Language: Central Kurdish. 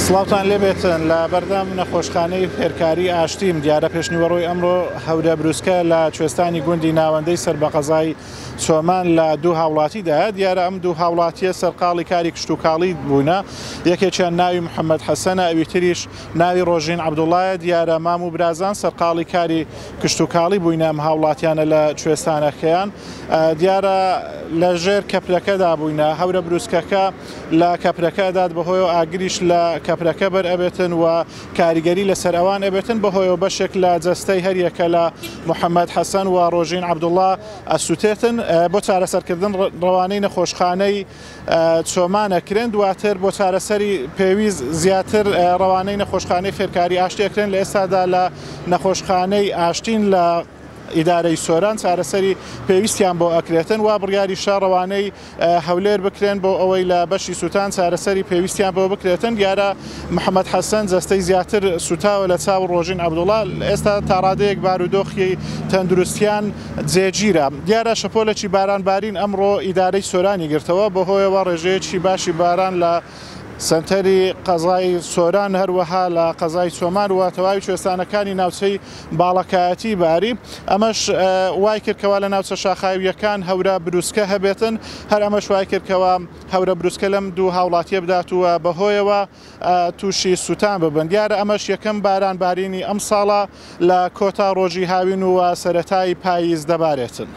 سڵاوتان لێبێتن لە بەردەم نەخۆشخانەی فێرکاری ئاشتیم دیارە پێشنیوەڕۆی ئەمڕۆ هەورە بروسکە لە کوێستانی گوندی ناوەندەی سەر بە قەزای چۆمان لە دوو هاوڵاتیدا دیارە ئەم دوو هاوڵاتیە سەرقاڵی کاری کشتتوکاڵی بوونە یەکێکیان ناوی محەممەد حەسەنە ئەوی تریش ناوی ڕۆژین عەبدوڵایە دیارە مام و برازان سەرقاڵی کاری کشتتوکاڵی بووینە ئەم هاوڵاتیانە لە کوێستانەکەیان دیارە لە ژێر کەپرەکەدا بووینە هەورە بروسکەکە لە کەپرەکەدات بەهۆی ئاگریش لە کەپرەکە بەر ئەبێتن و کاریگەری لەسەر ئەوان ئەبێتن بەهۆیەوە بەشێک لە جەستەی هەریەکە لە محەممەد حەسەن و ڕۆژین عەبدوڵڵا ئەسووتێتن بۆ چارەسەرکردن ڕەوانەی نەخۆشخانەی چۆمانەکرێن دواتر بۆ چارەسەری پێویست زیاتر ڕەوانەی نەخۆشخانەی فێرکاری ئاشتیەکرێن لە ئێستادا لە نەخۆشخانەی ئاشتین لە ئیدارەی سۆران چارەسەری پێویستیان بۆ ئەکرێتن و بڕیاری شەڕەوانەی هەولێر بکرێن بۆ ئەوەی لە بەشی سووتان چارەسەری پێویستیان بۆ بکرێتن دیارە محەممەد حەسەن جەستەی زیاتر سوتاوە لە چاو ڕۆژین عەبدوڵڵا ئێستا تا ڕادەیەک بارودۆخی تەندروستیان جێگیرە دیارە شەپۆلێکی بارانبارین ئەمڕۆ ئیدارەی سۆرانی گرتەوە بەهۆیەوە ڕێژەیەکی باشی باران لە سنتەری قەزای سۆران هەروەها لە قەزای چۆمان و تەواوی کوێستانەکانی ناوچەی باڵەکایەتی باری ئەمەش وای کردکەوە لە ناوچە شاخاویەکان هەورە بروسکە هەبێتن هەر ئەمەش وای کردکەوە هەورە بروسکە لەم دوو هاوڵاتیە بداتووە بەهۆیەوە تووشی سووتان ببن دیارە ئەمەش یەکەم بارانبارینی ئەم ساڵە لە کۆتا ڕۆژی هاوین و سەرەتای پاییز دەبارێتن.